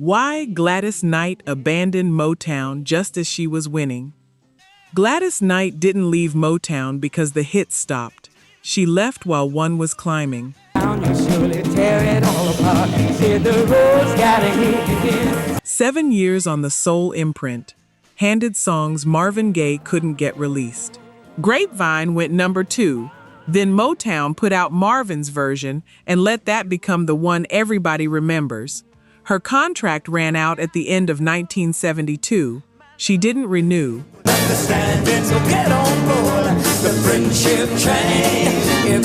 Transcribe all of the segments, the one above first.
Why Gladys Knight abandoned Motown just as she was winning. Gladys Knight didn't leave Motown because the hits stopped. She left while one was climbing. 7 years on the soul imprint. Handed songs Marvin Gaye couldn't get released. Grapevine went #2. Then Motown put out Marvin's version and let that become the one everybody remembers. Her contract ran out at the end of 1972. She didn't renew.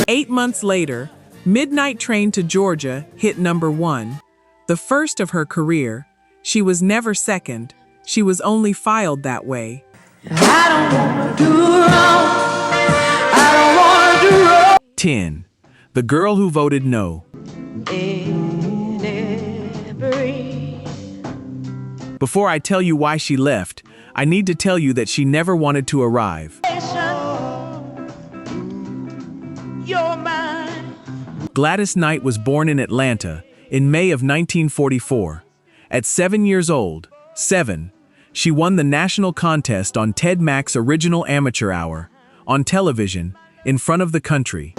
8 months later, Midnight Train to Georgia hit #1. The first of her career. She was never second. She was only filed that way. I don't wanna do wrong. I don't wanna do wrong. 10. The Girl Who Voted No. Before I tell you why she left, I need to tell you that she never wanted to arrive. Gladys Knight was born in Atlanta in May of 1944. At 7 years old, she won the national contest on Ted Mack's Original Amateur Hour, on television, in front of the country.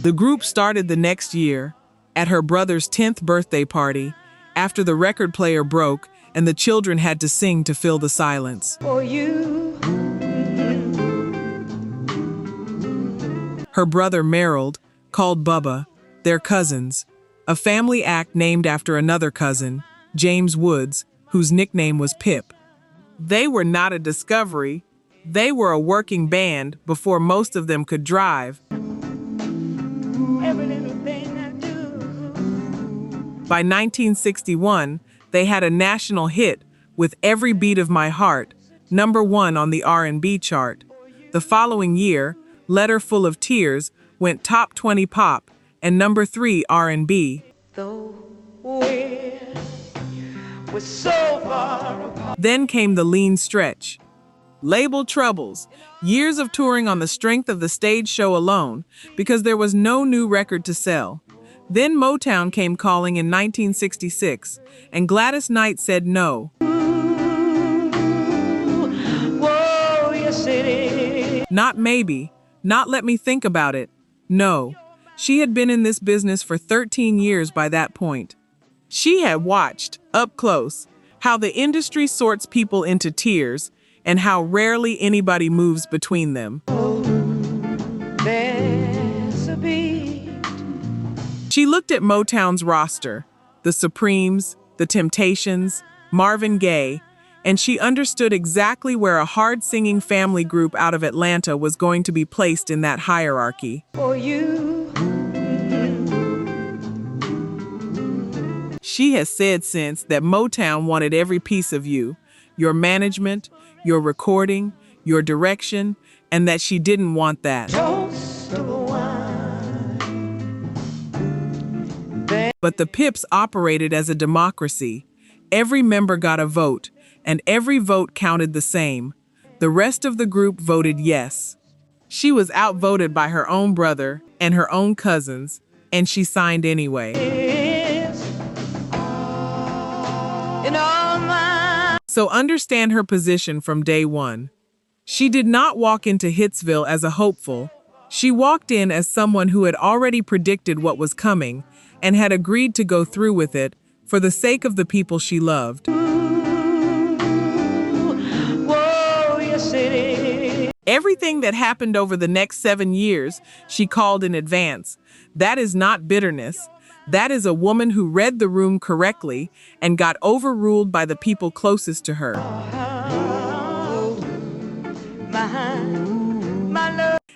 The group started the next year, at her brother's 10th birthday party, after the record player broke and the children had to sing to fill the silence. For you. Her brother Merrill, called Bubba, their cousins, a family act named after another cousin, James Woods, whose nickname was Pip. They were not a discovery. They were a working band before most of them could drive. By 1961, they had a national hit with Every Beat of My Heart, #1 on the R&B chart. The following year, Letter Full of Tears went top 20 pop and #3 R&B. Then came the lean stretch. Label troubles, years of touring on the strength of the stage show alone, because there was no new record to sell. Then Motown came calling in 1966, and Gladys Knight said no. Not maybe, not let me think about it. No. She had been in this business for 13 years by that point. She had watched, up close, how the industry sorts people into tiers and how rarely anybody moves between them. She looked at Motown's roster, the Supremes, the Temptations, Marvin Gaye, and she understood exactly where a hard-singing family group out of Atlanta was going to be placed in that hierarchy. For you. She has said since that Motown wanted every piece of you, your management, your recording, your direction, and that she didn't want that. But the Pips operated as a democracy. Every member got a vote, and every vote counted the same. The rest of the group voted yes. She was outvoted by her own brother and her own cousins, and she signed anyway. So understand her position from day one. She did not walk into Hitsville as a hopeful. She walked in as someone who had already predicted what was coming and had agreed to go through with it for the sake of the people she loved. Everything that happened over the next 7 years, she called in advance. That is not bitterness. That is a woman who read the room correctly and got overruled by the people closest to her.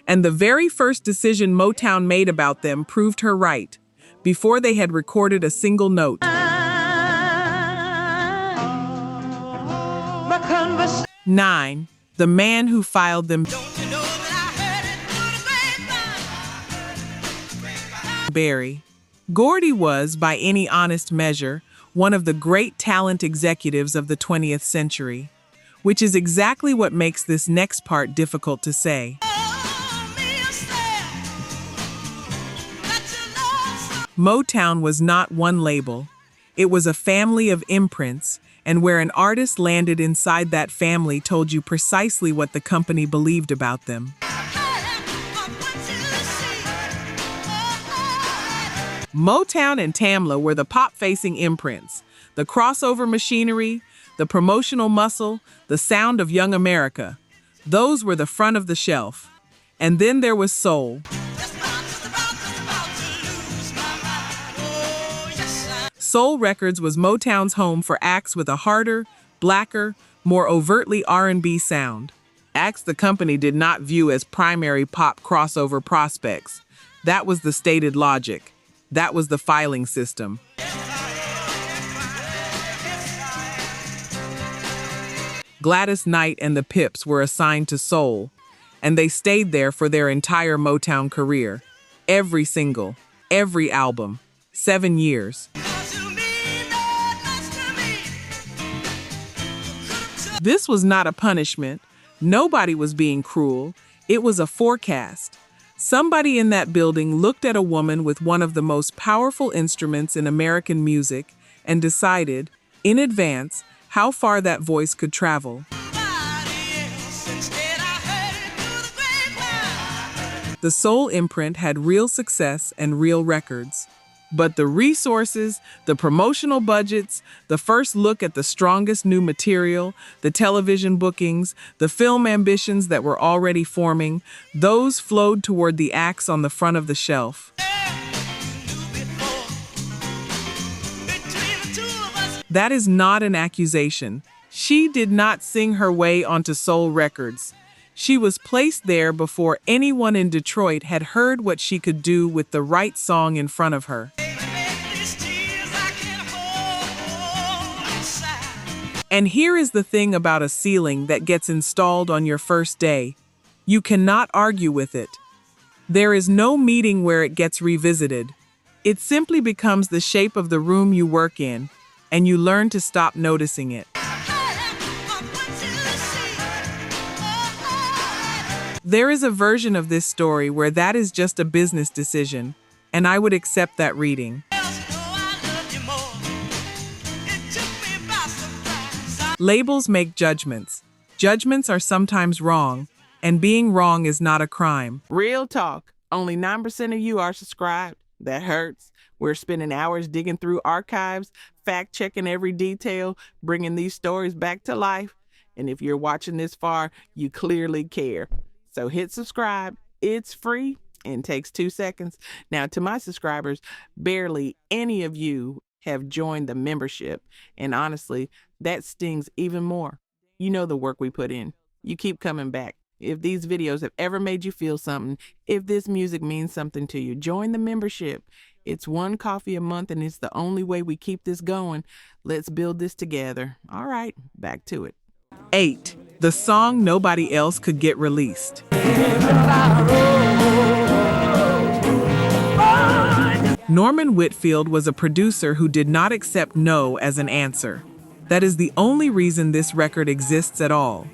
And the very first decision Motown made about them proved her right, before they had recorded a single note. 9. The man who filed them. Berry Gordy was, by any honest measure, one of the great talent executives of the 20th century, which is exactly what makes this next part difficult to say. Motown was not one label. It was a family of imprints, and where an artist landed inside that family told you precisely what the company believed about them. Motown and Tamla were the pop-facing imprints, the crossover machinery, the promotional muscle, the sound of young America. Those were the front of the shelf. And then there was soul. Soul Records was Motown's home for acts with a harder, blacker, more overtly R&B sound. Acts the company did not view as primary pop crossover prospects. That was the stated logic. That was the filing system. Gladys Knight and the Pips were assigned to soul, and they stayed there for their entire Motown career. Every single, every album. 7 years. This was not a punishment. Nobody was being cruel. It was a forecast. Somebody in that building looked at a woman with one of the most powerful instruments in American music and decided, in advance, how far that voice could travel. The Soul imprint had real success and real records. But the resources, the promotional budgets, the first look at the strongest new material, the television bookings, the film ambitions that were already forming, those flowed toward the acts on the front of the shelf. That is not an accusation. She did not sing her way onto Soul Records. She was placed there before anyone in Detroit had heard what she could do with the right song in front of her. And here is the thing about a ceiling that gets installed on your first day. You cannot argue with it. There is no meeting where it gets revisited. It simply becomes the shape of the room you work in, and you learn to stop noticing it. There is a version of this story where that is just a business decision, and I would accept that reading. Labels make judgments. Judgments are sometimes wrong, and being wrong is not a crime. Real talk. Only 9% of you are subscribed. That hurts. We're spending hours digging through archives, fact-checking every detail, bringing these stories back to life. And if you're watching this far, you clearly care. So hit subscribe. It's free and takes 2 seconds. Now, to my subscribers, barely any of you have joined the membership. And honestly, that stings even more. You know the work we put in. You keep coming back. If these videos have ever made you feel something, if this music means something to you, join the membership. It's one coffee a month, and it's the only way we keep this going. Let's build this together. All right, back to it. 8. The song nobody else could get released. Norman Whitfield was a producer who did not accept no as an answer. That is the only reason this record exists at all.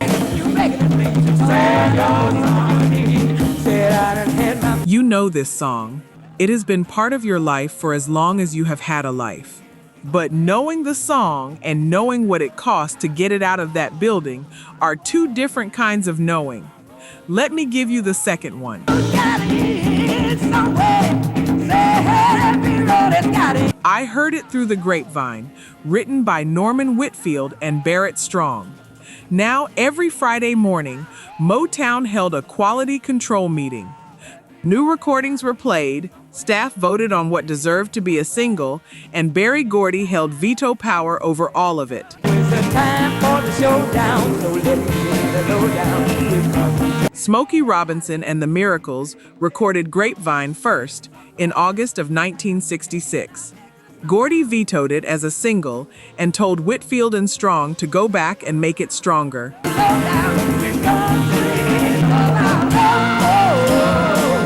You know this song. It has been part of your life for as long as you have had a life. But knowing the song and knowing what it costs to get it out of that building are two different kinds of knowing. Let me give you the second one. I Heard It Through the Grapevine, written by Norman Whitfield and Barrett Strong. Now, every Friday morning, Motown held a quality control meeting. New recordings were played, staff voted on what deserved to be a single, and Berry Gordy held veto power over all of it. Smokey Robinson and the Miracles recorded Grapevine first in August of 1966. Gordy vetoed it as a single and told Whitfield and Strong to go back and make it stronger.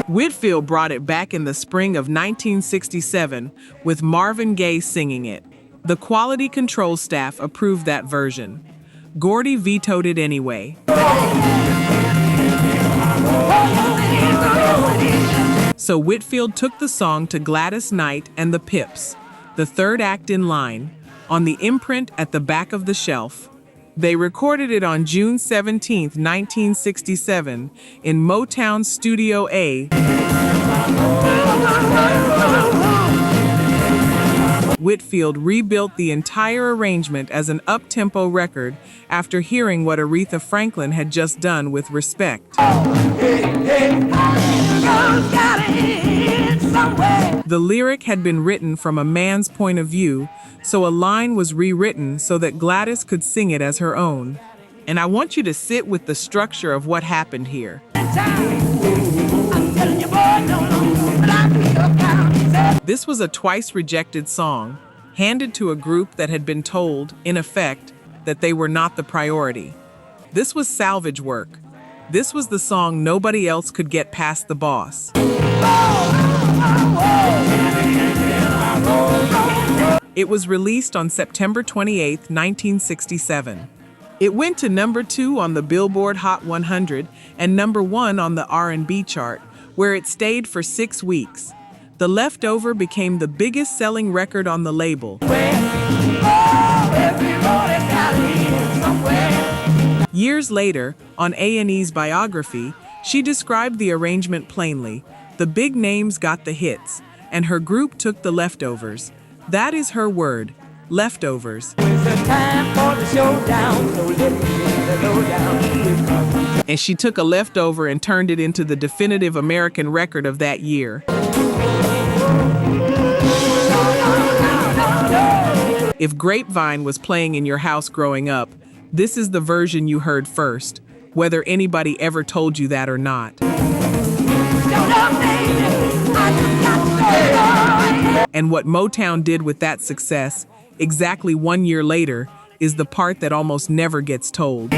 Whitfield brought it back in the spring of 1967 with Marvin Gaye singing it. The quality control staff approved that version. Gordy vetoed it anyway. So Whitfield took the song to Gladys Knight and the Pips, the third act in line, on the imprint at the back of the shelf. They recorded it on June 17, 1967, in Motown Studio A. Whitfield rebuilt the entire arrangement as an up-tempo record after hearing what Aretha Franklin had just done with Respect. The lyric had been written from a man's point of view, so a line was rewritten so that Gladys could sing it as her own. And I want you to sit with the structure of what happened here. This was a twice-rejected song, handed to a group that had been told, in effect, that they were not the priority. This was salvage work. This was the song nobody else could get past the boss. It was released on September 28, 1967. It went to number 2 on the Billboard Hot 100 and number 1 on the R&B chart, where it stayed for 6 weeks. The Leftover became the biggest selling record on the label. Years later, on A&E's biography, she described the arrangement plainly. The big names got the hits, and her group took the leftovers. That is her word, leftovers. And she took a leftover and turned it into the definitive American record of that year. If Grapevine was playing in your house growing up, this is the version you heard first, whether anybody ever told you that or not. And what Motown did with that success, exactly 1 year later, is the part that almost never gets told.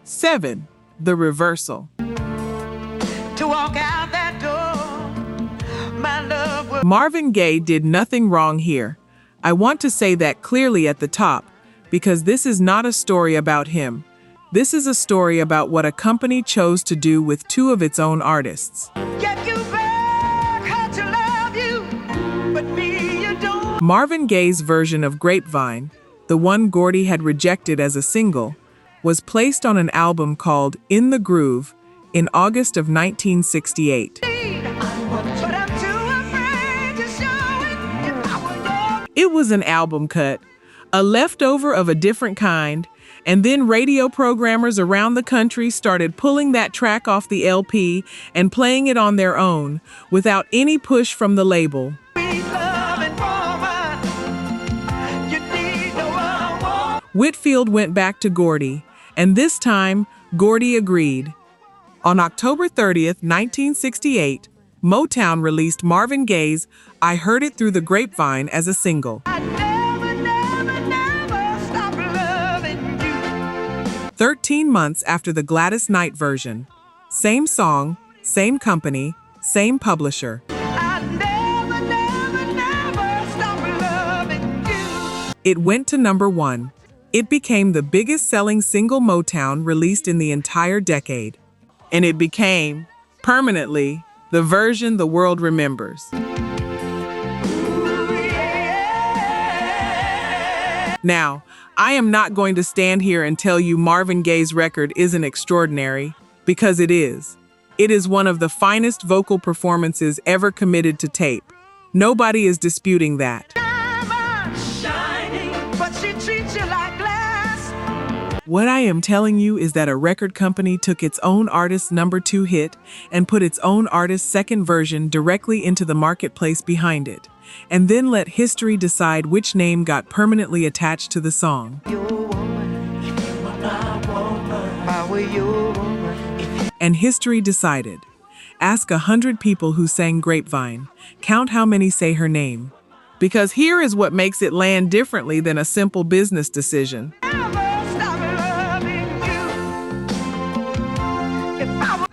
7. The reversal. To walk out that door, my love will... Marvin Gaye did nothing wrong here. I want to say that clearly at the top, because this is not a story about him. This is a story about what a company chose to do with 2 of its own artists. Marvin Gaye's version of Grapevine, the one Gordy had rejected as a single, was placed on an album called In the Groove in August of 1968. It was an album cut, a leftover of a different kind, and then radio programmers around the country started pulling that track off the LP and playing it on their own, without any push from the label. Whitfield went back to Gordy, and this time, Gordy agreed. On October 30th, 1968, Motown released Marvin Gaye's I Heard It Through the Grapevine as a single. 13 months after the Gladys Knight version. Same song, same company, same publisher. It went to number 1. It became the biggest selling single Motown released in the entire decade. And it became, permanently, the version the world remembers. Now, I am not going to stand here and tell you Marvin Gaye's record isn't extraordinary, because it is. It is one of the finest vocal performances ever committed to tape. Nobody is disputing that. What I am telling you is that a record company took its own artist's number 2 hit and put its own artist's second version directly into the marketplace behind it, and then let history decide which name got permanently attached to the song. And history decided. Ask 100 people who sang Grapevine. Count how many say her name. Because here is what makes it land differently than a simple business decision.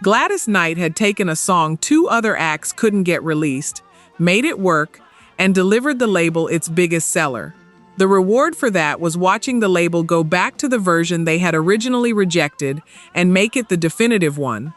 Gladys Knight had taken a song 2 other acts couldn't get released, made it work, and delivered the label its biggest seller. The reward for that was watching the label go back to the version they had originally rejected and make it the definitive one.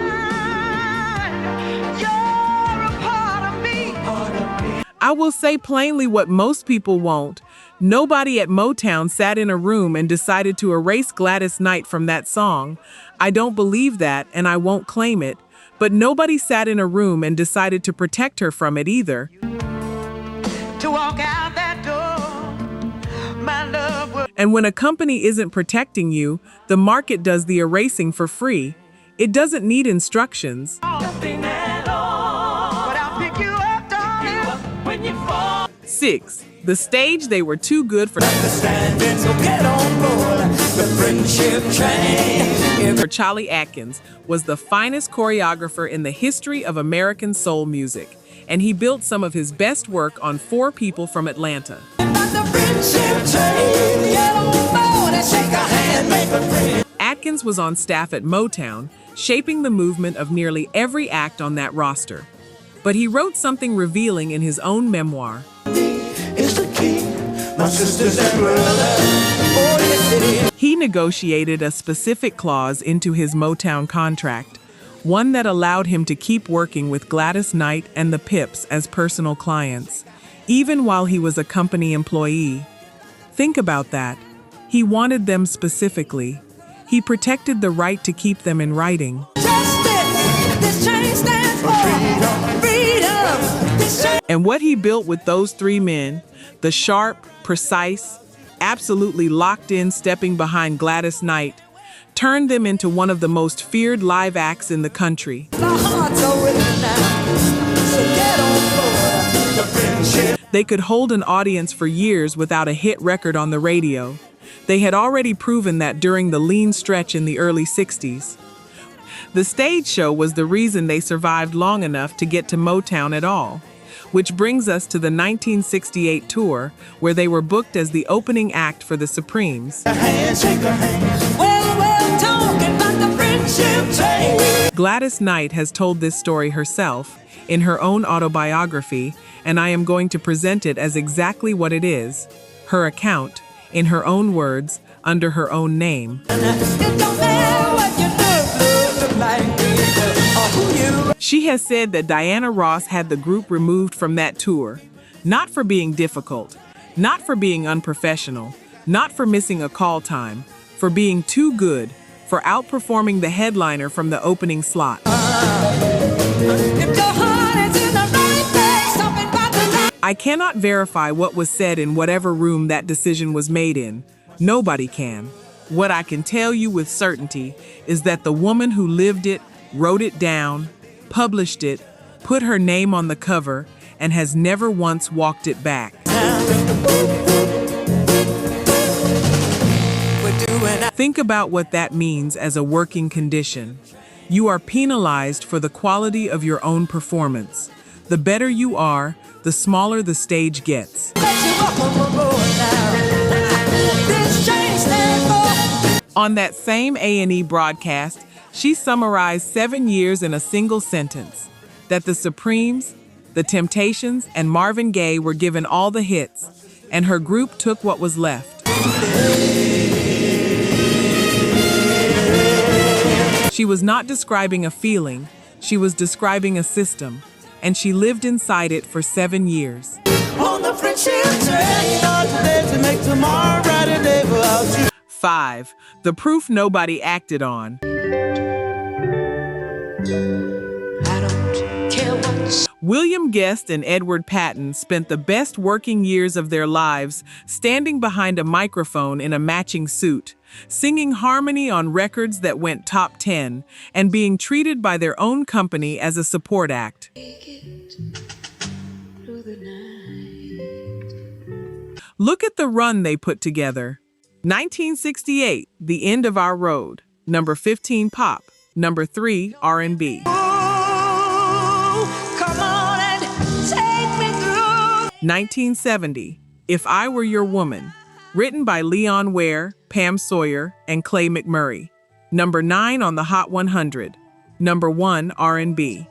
I will say plainly what most people won't. Nobody at Motown sat in a room and decided to erase Gladys Knight from that song. I don't believe that, and I won't claim it. But nobody sat in a room and decided to protect her from it either. To walk out that door, my love will... And when a company isn't protecting you, the market does the erasing for free. It doesn't need instructions. Nothing at all. But I'll pick you up, darling, you up when you fall. 6. The stage they were too good for. Understanding, so get on board the friendship train. For Charlie Atkins was the finest choreographer in the history of American soul music, and he built some of his best work on 4 people from Atlanta. Atkins was on staff at Motown, shaping the movement of nearly every act on that roster. But he wrote something revealing in his own memoir. He negotiated a specific clause into his Motown contract, one that allowed him to keep working with Gladys Knight and the Pips as personal clients, even while he was a company employee. Think about that. He wanted them specifically. He protected the right to keep them in writing. And what he built with those 3 men, the sharp, precise, absolutely locked-in stepping behind Gladys Knight, turned them into one of the most feared live acts in the country. They could hold an audience for years without a hit record on the radio. They had already proven that during the lean stretch in the early 60s. The stage show was the reason they survived long enough to get to Motown at all. Which brings us to the 1968 tour, where they were booked as the opening act for the Supremes. Gladys Knight has told this story herself in her own autobiography, and I am going to present it as exactly what it is, her account, in her own words, under her own name. She has said that Diana Ross had the group removed from that tour, not for being difficult, not for being unprofessional, not for missing a call time, for being too good, for outperforming the headliner from the opening slot. I cannot verify what was said in whatever room that decision was made in. Nobody can. What I can tell you with certainty is that the woman who lived it, wrote it down, published it, put her name on the cover, and has never once walked it back. Think about what that means as a working condition. You are penalized for the quality of your own performance. The better you are, the smaller the stage gets. On that same A&E broadcast, she summarized 7 years in a single sentence, that the Supremes, the Temptations, and Marvin Gaye were given all the hits, and her group took what was left. She was not describing a feeling, she was describing a system, and she lived inside it for 7 years. On the friendship train, not today to make tomorrow brighter day without you. 5. The proof nobody acted on. I don't care what. William Guest and Edward Patton spent the best working years of their lives standing behind a microphone in a matching suit, singing harmony on records that went top 10, and being treated by their own company as a support act. Look at the run they put together. 1968, The End of Our Road. Number 15, pop. Number 3, R&B. Oh, come on and take me through. 1970, If I Were Your Woman. Written by Leon Ware, Pam Sawyer, and Clay McMurray. Number 9 on the Hot 100. Number 1, R&B.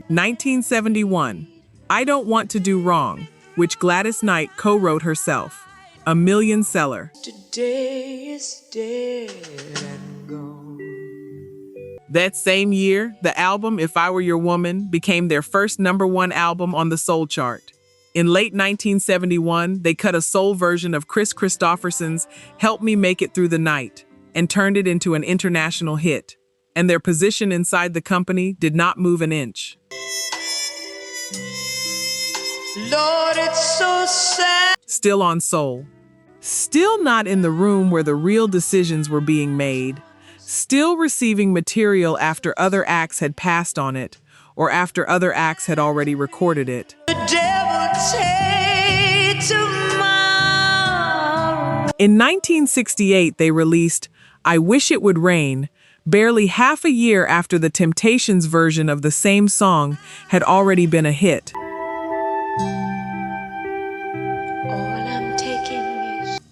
1971, I Don't Want to Do Wrong, which Gladys Knight co-wrote herself, a million seller. Today is dead and gone. That same year, the album If I Were Your Woman became their first #1 album on the soul chart. In late 1971, they cut a soul version of Chris Christopherson's Help Me Make It Through the Night and turned it into an international hit. And their position inside the company did not move an inch. Lord, it's so sad. Still on soul. Still not in the room where the real decisions were being made. Still receiving material after other acts had passed on it, or after other acts had already recorded it. The devil take tomorrow. In 1968, they released I Wish It Would Rain, barely half a year after the Temptations' version of the same song had already been a hit.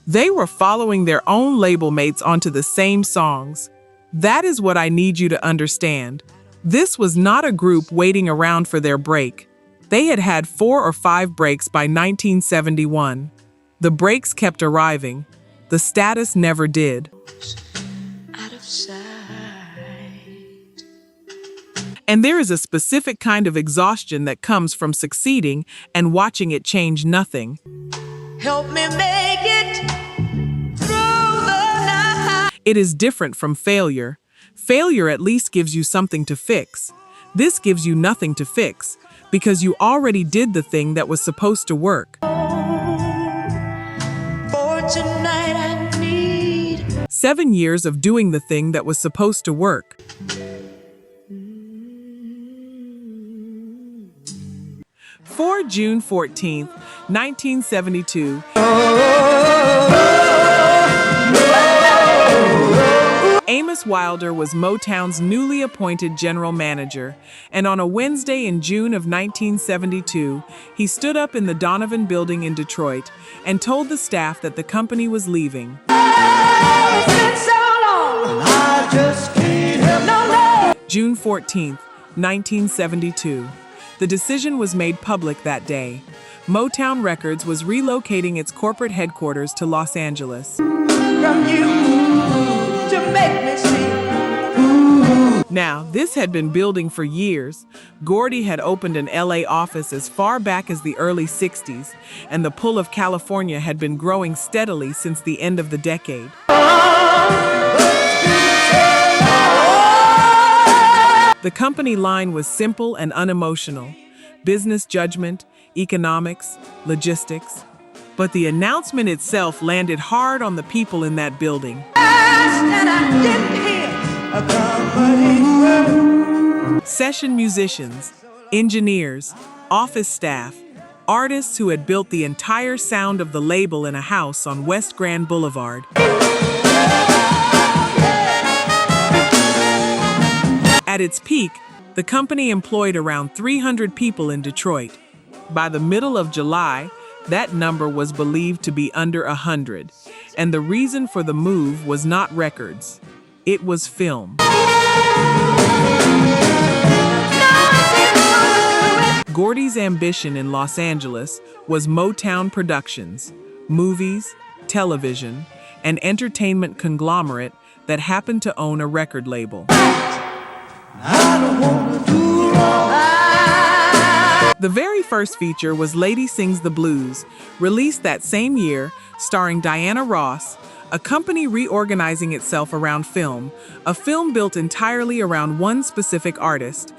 They were following their own label mates onto the same songs. That is what I need you to understand. This was not a group waiting around for their break. They had had 4 or 5 breaks by 1971. The breaks kept arriving. The status never did. Out of sight. And there is a specific kind of exhaustion that comes from succeeding and watching it change nothing. Help me make it through the night. It is different from failure. Failure at least gives you something to fix. This gives you nothing to fix because you already did the thing that was supposed to work. For tonight I need 7 years of doing the thing that was supposed to work. For June 14th, 1972, Amos Wilder was Motown's newly appointed general manager, and on a Wednesday in June of 1972, he stood up in the Donovan Building in Detroit and told the staff that the company was leaving. It's been so long, I just can't help no. June 14th, 1972. The decision was made public that day. Motown Records was relocating its corporate headquarters to Los Angeles. From you to make me see. Now, this had been building for years. Gordy had opened an LA office as far back as the early 60s, and the pull of California had been growing steadily since the end of the decade. The company line was simple and unemotional: business judgment, economics, logistics. But the announcement itself landed hard on the people in that building. Session musicians, engineers, office staff, artists who had built the entire sound of the label in a house on West Grand Boulevard. At its peak, the company employed around 300 people in Detroit. By the middle of July, that number was believed to be under 100, and the reason for the move was not records. It was film. Gordy's ambition in Los Angeles was Motown Productions, movies, television, an entertainment conglomerate that happened to own a record label. I don't wanna do wrong. The very first feature was Lady Sings the Blues, released that same year, starring Diana Ross, a company reorganizing itself around film, a film built entirely around one specific artist.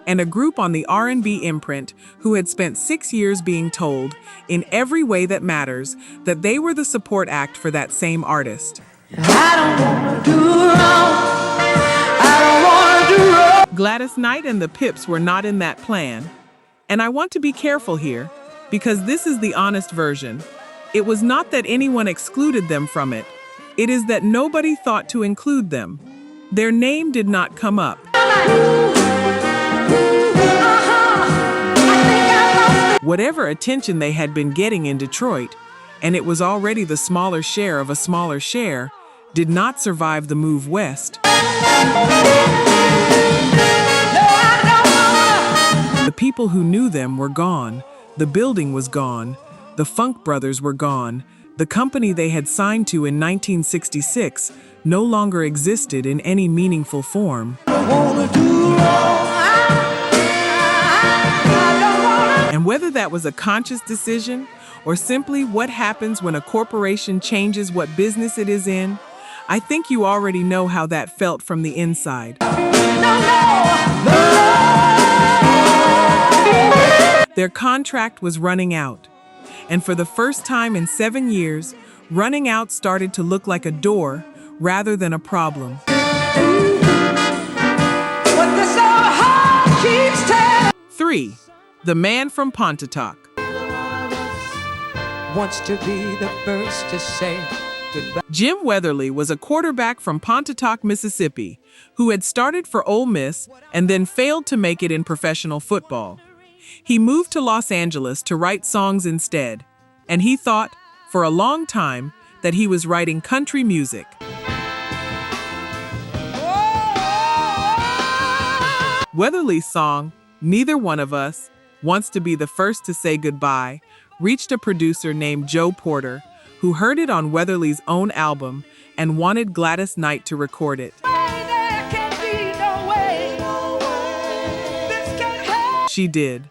And a group on the R&B imprint who had spent 6 years being told, in every way that matters, that they were the support act for that same artist. I don't wanna do wrong. I don't wanna do wrong. Gladys Knight and the Pips were not in that plan. And I want to be careful here, because this is the honest version. It was not that anyone excluded them from it. It is that nobody thought to include them. Their name did not come up. Whatever attention they had been getting in Detroit, and it was already the smaller share of a smaller share, did not survive the move west. The people who knew them were gone. The building was gone. The Funk Brothers were gone. The company they had signed to in 1966 no longer existed in any meaningful form. And whether that was a conscious decision or simply what happens when a corporation changes what business it is in, I think you already know how that felt from the inside. Their contract was running out. And for the first time in 7 years, running out started to look like a door rather than a problem. 3. The Man from Pontotoc. Wants to be the first to say goodbye. Jim Weatherly was a quarterback from Pontotoc, Mississippi, who had started for Ole Miss and then failed to make it in professional football. He moved to Los Angeles to write songs instead, and he thought, for a long time, that he was writing country music. Weatherly's song, Neither One of Us Wants to Be the First to Say Goodbye, reached a producer named Joe Porter, who heard it on Weatherly's own album and wanted Gladys Knight to record it. She did.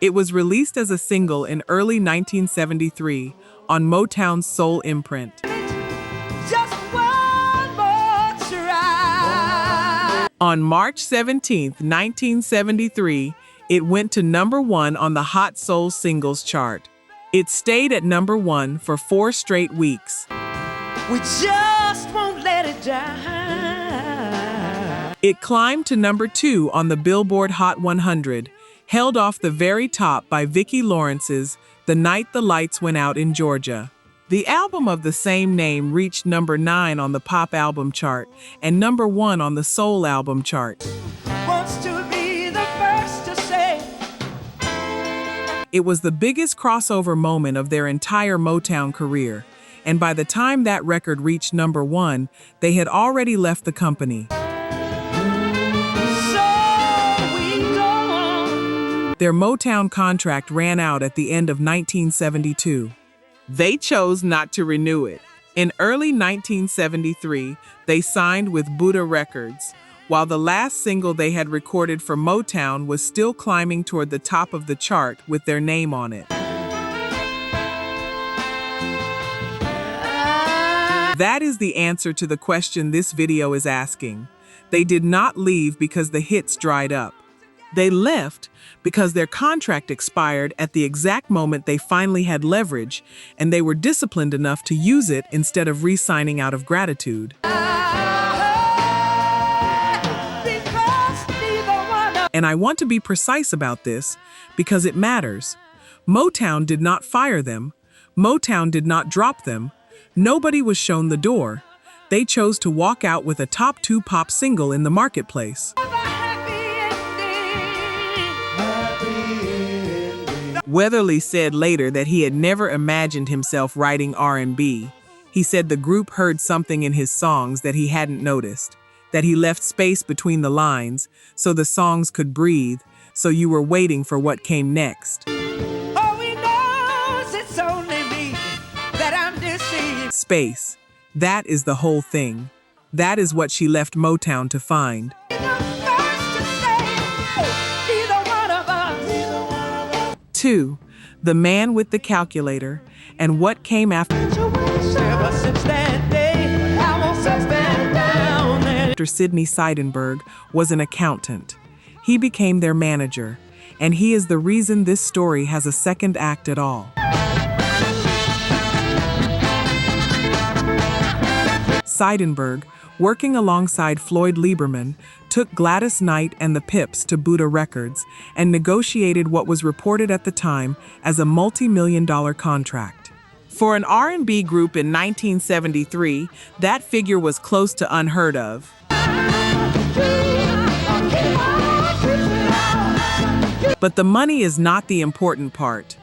It was released as a single in early 1973 on Motown's Soul imprint. Just one more try. On March 17, 1973, it went to number 1 on the Hot Soul Singles chart. It stayed at number 1 for 4 straight weeks. We just won't let it die. It climbed to number 2 on the Billboard Hot 100, held off the very top by Vicki Lawrence's The Night the Lights Went Out in Georgia. The album of the same name reached number 9 on the pop album chart and number 1 on the soul album chart. Wants to be the first to say. It was the biggest crossover moment of their entire Motown career, and by the time that record reached number 1, they had already left the company. Their Motown contract ran out at the end of 1972. They chose not to renew it. In early 1973, they signed with Buddha Records, while the last single they had recorded for Motown was still climbing toward the top of the chart with their name on it. That is the answer to the question this video is asking. They did not leave because the hits dried up. They left because their contract expired at the exact moment they finally had leverage, and they were disciplined enough to use it instead of re-signing out of gratitude. And I want to be precise about this because it matters. Motown did not fire them. Motown did not drop them. Nobody was shown the door. They chose to walk out with a top 2 pop single in the marketplace. Weatherly said later that he had never imagined himself writing R&B. He said the group heard something in his songs that he hadn't noticed, that he left space between the lines so the songs could breathe, so you were waiting for what came next. Oh, he knows it's only me that I'm deceived. Space. That is the whole thing. That is what she left Motown to find. 2. The Man with the Calculator, and what came after. Sidney Seidenberg was an accountant. He became their manager, and he is the reason this story has a second act at all. Seidenberg, working alongside Floyd Lieberman, took Gladys Knight and the Pips to Buddha Records and negotiated what was reported at the time as a multi-million-dollar contract. For an R&B group in 1973, that figure was close to unheard of. But the money is not the important part.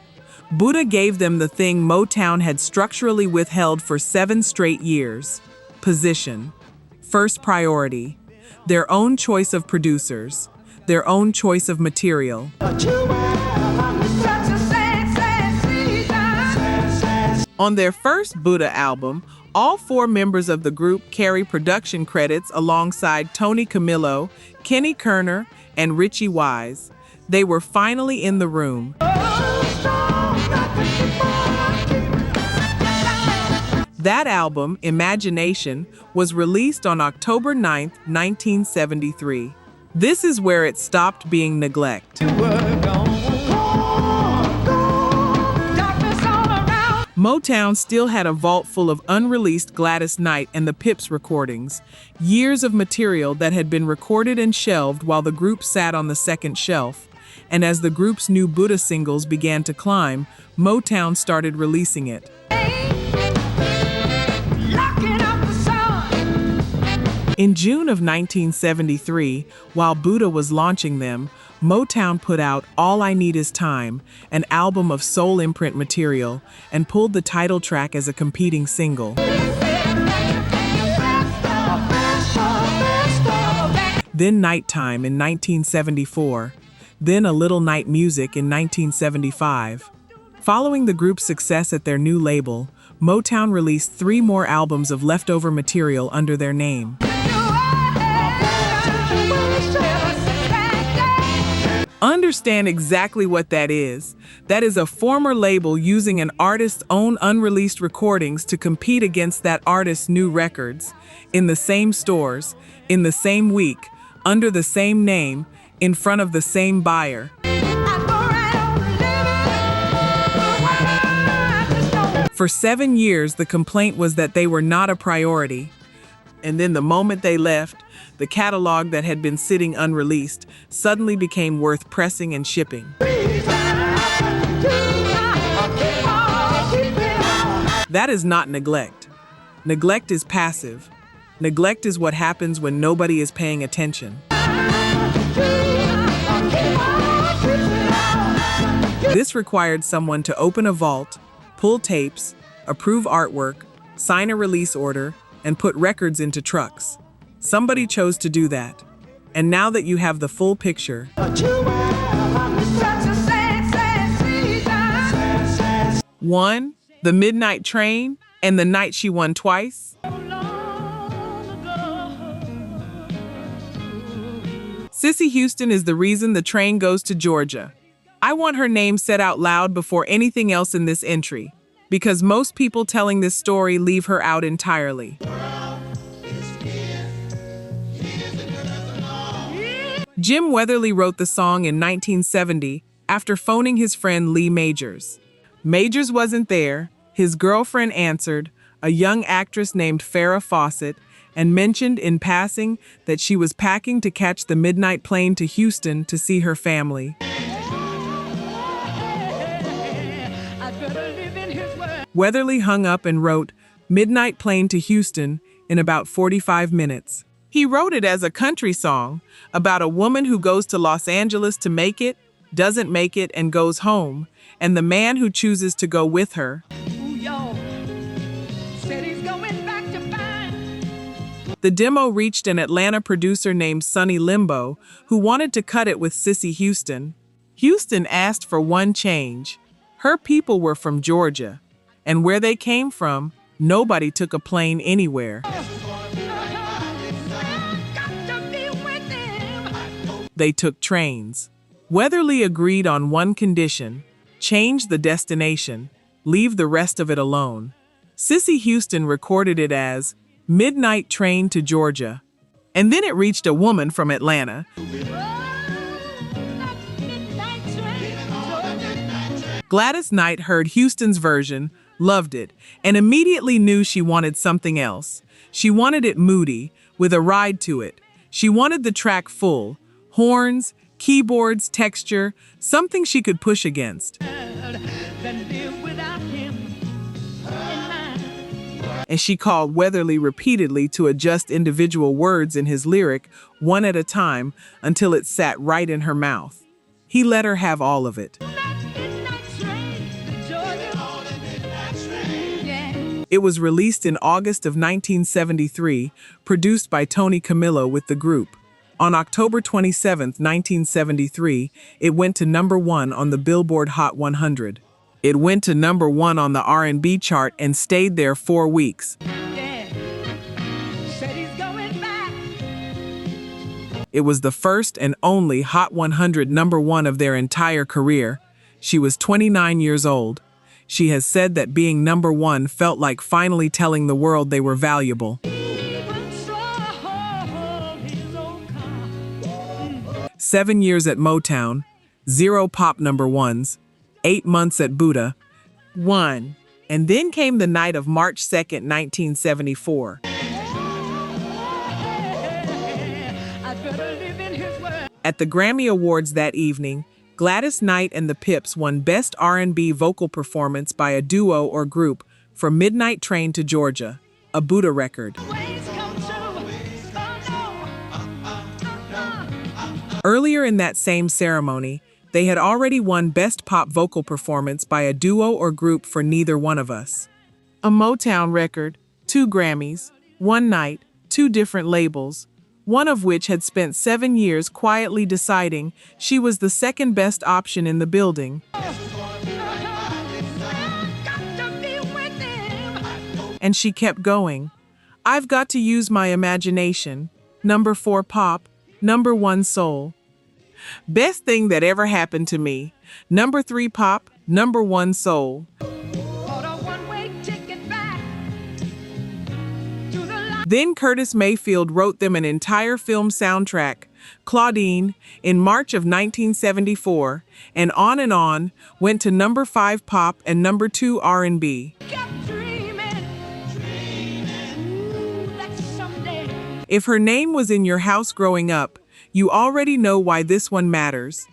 Buddha gave them the thing Motown had structurally withheld for 7 straight years: position, first priority, their own choice of producers, the their own choice of material. On their first Buddha album, all 4 members of the group carry production credits alongside Tony Camillo, Kenny Kerner, and Richie Wise. They were finally in the room. That album, Imagination, was released on October 9, 1973. This is where it stopped being neglect. Motown still had a vault full of unreleased Gladys Knight and the Pips recordings, years of material that had been recorded and shelved while the group sat on the second shelf. And as the group's new Buddha singles began to climb, Motown started releasing it. In June of 1973, while Buddha was launching them, Motown put out All I Need Is Time, an album of soul imprint material, and pulled the title track as a competing single. Then Nighttime in 1974, then A Little Night Music in 1975. Following the group's success at their new label, Motown released 3 more albums of leftover material under their name. Understand exactly what that is. That is a former label using an artist's own unreleased recordings to compete against that artist's new records, in the same stores, in the same week, under the same name, in front of the same buyer. For 7 years, the complaint was that they were not a priority. And then the moment they left, the catalog that had been sitting unreleased suddenly became worth pressing and shipping. That is not neglect. Neglect is passive. Neglect is what happens when nobody is paying attention. This required someone to open a vault, pull tapes, approve artwork, sign a release order, and put records into trucks. Somebody chose to do that. And now that you have the full picture, 1, The Midnight Train, and The Night She Won Twice. Cissy Houston is the reason the train goes to Georgia. I want her name said out loud before anything else in this entry, because most people telling this story leave her out entirely. Jim Weatherly wrote the song in 1970 after phoning his friend Lee Majors. Majors wasn't there. His girlfriend answered, a young actress named Farrah Fawcett, and mentioned in passing that she was packing to catch the midnight plane to Houston to see her family. Weatherly hung up and wrote Midnight Plane to Houston in about 45 minutes. He wrote it as a country song about a woman who goes to Los Angeles to make it, doesn't make it, and goes home, and the man who chooses to go with her. The demo reached an Atlanta producer named Sonny Limbo, who wanted to cut it with Cissy Houston. Houston asked for one change. Her people were from Georgia, and where they came from, nobody took a plane anywhere. They took trains. Weatherly agreed on one condition: change the destination, leave the rest of it alone. Cissy Houston recorded it as Midnight Train to Georgia, and then it reached a woman from Atlanta. Gladys Knight heard Houston's version, loved it, and immediately knew she wanted something else. She wanted it moody, with a ride to it. She wanted the track full, horns, keyboards, texture, something she could push against. And she called Weatherly repeatedly to adjust individual words in his lyric, one at a time, until it sat right in her mouth. He let her have all of it. It was released in August of 1973, produced by Tony Camillo with the group. On October 27, 1973, it went to number 1 on the Billboard Hot 100. It went to number 1 on the R&B chart and stayed there 4 weeks. Yeah. Said he's going back. It was the first and only Hot 100 number 1 of their entire career. She was 29 years old. She has said that being number 1 felt like finally telling the world they were valuable. Even so, his old car. 7 years at Motown, 0 pop number 1s, 8 months at Buddha, 1. And then came the night of March 2nd, 1974. I'd better live in his word. At the Grammy Awards that evening, Gladys Knight and the Pips won Best R&B Vocal Performance by a Duo or Group for Midnight Train to Georgia, a Buddha record. Ways come true. Oh, no. Earlier in that same ceremony, they had already won Best Pop Vocal Performance by a Duo or Group for Neither One of Us. A Motown record, 2 Grammys, 1 night, 2 different labels, one of which had spent 7 years quietly deciding she was the second best option in the building. And she kept going. I've got to use my imagination. Number 4 pop, number 1 soul. Best thing that ever happened to me. Number 3 pop, number 1 soul. Then Curtis Mayfield wrote them an entire film soundtrack, Claudine, in March of 1974, and on, went to number 5 pop and number 2 R&B. If her name was in your house growing up, you already know why this one matters.